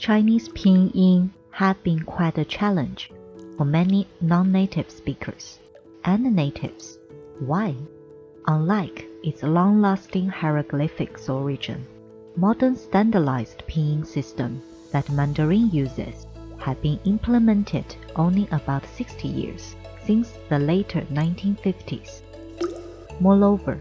Chinese pinyin have been quite a challenge for many non-native speakers and natives. Why? Unlike its long-lasting hieroglyphics origin, modern standardized pinyin system that Mandarin uses have been implemented only about 60 years since the later 1950s. Moreover,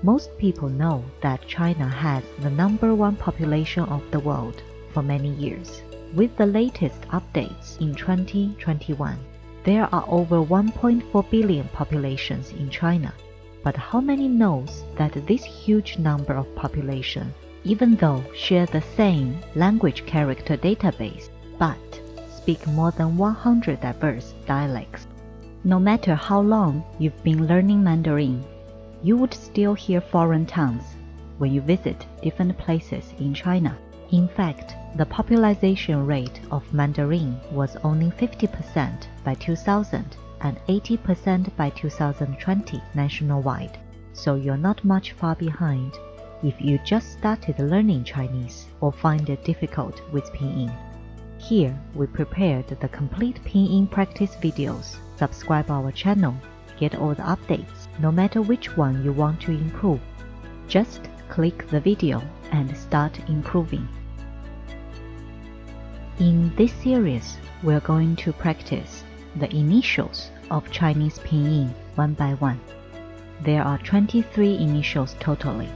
most people know that China has the #1 population of the world for many years. With the latest updates in 2021, there are over 1.4 billion populations in China. But how many knows that this huge number of population, even though share the same language character database, but speak more than 100 diverse dialects? No matter how long you've been learning Mandarin, you would still hear foreign tongues when you visit different places in China. In fact, the popularization rate of Mandarin was only 50% by 2000 and 80% by 2020 nationwide, so you're not much far behind if you just started learning Chinese or find it difficult with pinyin. Here, we prepared the complete pinyin practice videos. Subscribe our channel, get all the updates, no matter which one you want to improve. Just click the video and start improving. In this series, we're going to practice the initials of Chinese pinyin one by one. There are 23 initials totally.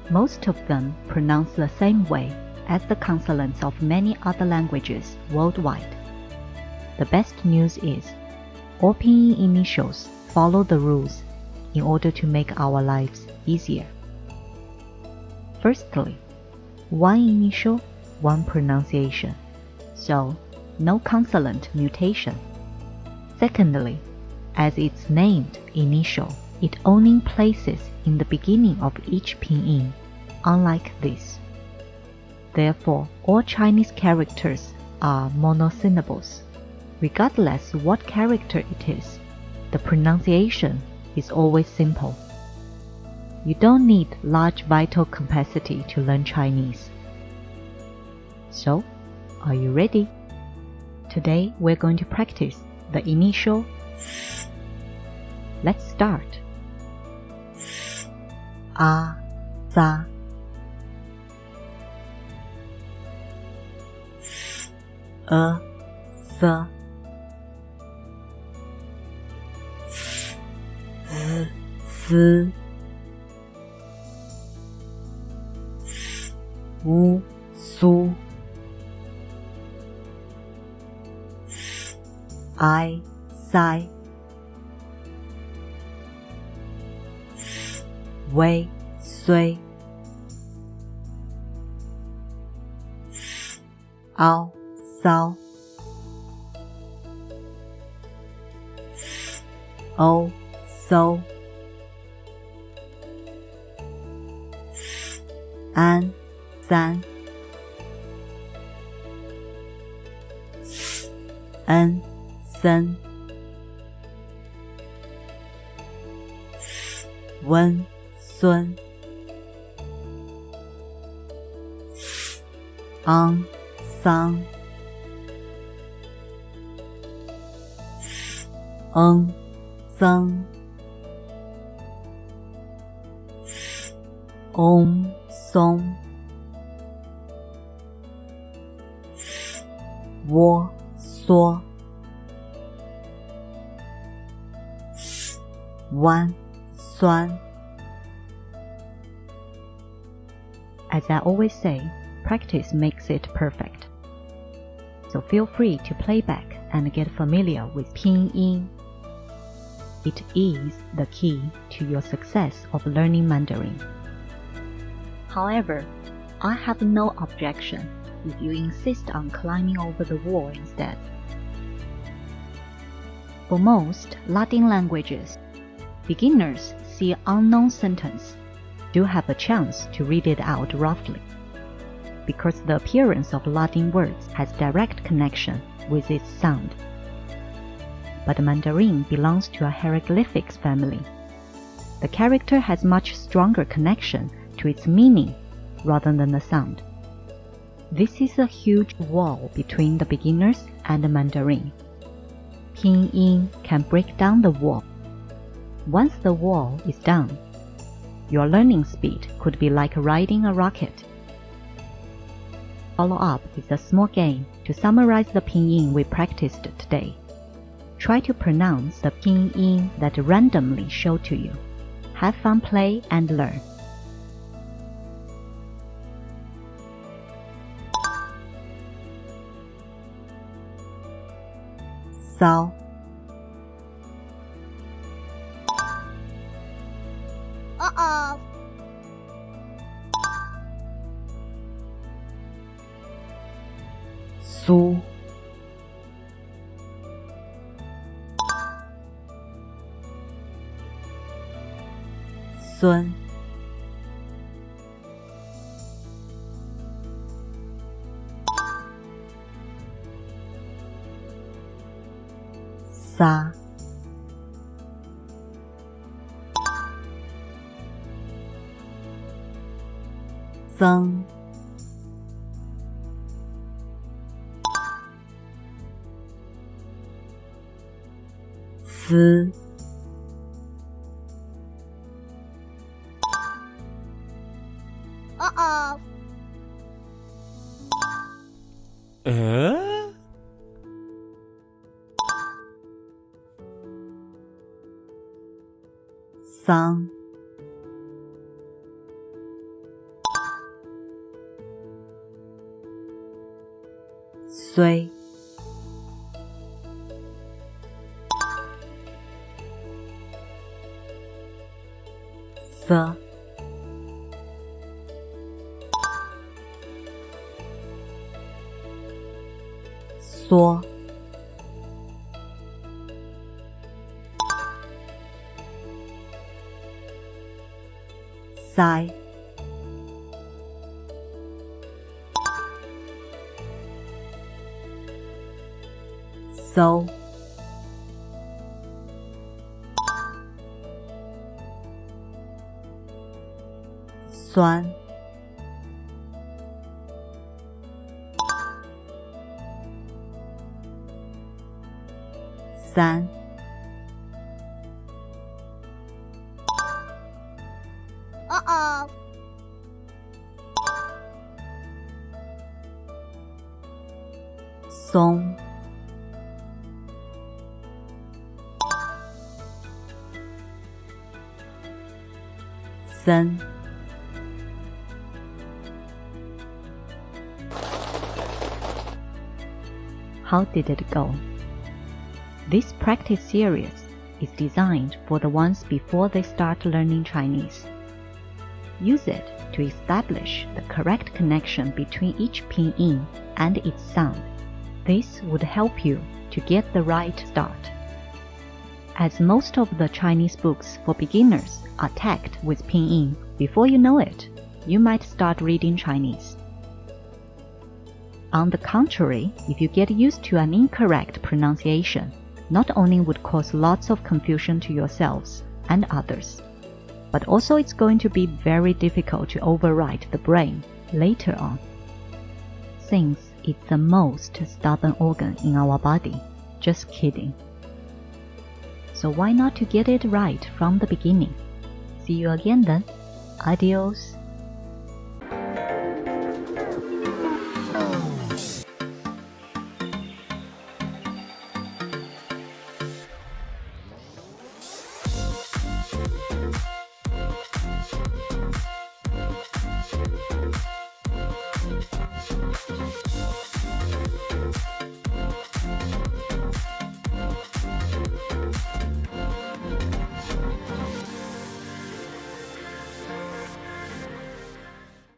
Most of them pronounce the same way as the consonants of many other languages worldwide. The best news is, all pinyin initials follow the rules in order to make our lives easier. Firstly, one initial, one pronunciation, so no consonant mutation. Secondly, as it's named initial, it only places in the beginning of each pinyin, unlike this. Therefore, all Chinese characters are monosyllables. Regardless what character it is, the pronunciation is always simple. You don't need large vital capacity to learn Chinese. So, are you ready? Today we're going to practice the initial. Let's start. A, za. Sa. S. U, su. I, sai. Wei, sui. Ao, sao. O, so. An, san. En, sen. Wen, sun. Ang, sang. Eng, zeng. Om, song. Wo, so. Wan, suan. As I always say, practice makes it perfect. So feel free to play back and get familiar with pinyin. It is the key to your success of learning Mandarin. However, I have no objection if you insist on climbing over the wall instead. For most Latin languages, beginners see an unknown sentence do have a chance to read it out roughly, because the appearance of Latin words has direct connection with its sound. But Mandarin belongs to a hieroglyphics family. The character has much stronger connection to its meaning rather than the sound. This is a huge wall between the beginners and the Mandarin. Pinyin can break down the wall. Once the wall is down, your learning speed could be like riding a rocket. Follow up with a small game to summarize the pinyin we practiced today. Try to pronounce the pinyin that randomly show to you. Have fun, play, and learn. Sao. Uh-oh. Su. Xuân. Sa. Dâng. Sứ. Uh-oh. Sang. Xuôi. Sơ. Xua. Sai. Sâu. Xoan. San. Uh-oh. Sông. Dân. How did it go? This practice series is designed for the ones before they start learning Chinese. Use it to establish the correct connection between each pinyin and its sound. This would help you to get the right start. As most of the Chinese books for beginners are tagged with pinyin, before you know it, you might start reading Chinese. On the contrary, if you get used to an incorrect pronunciation, not only would cause lots of confusion to yourselves and others, but also it's going to be very difficult to override the brain later on, since it's the most stubborn organ in our body. Just kidding. So why not to get it right from the beginning? See you again then. Adios.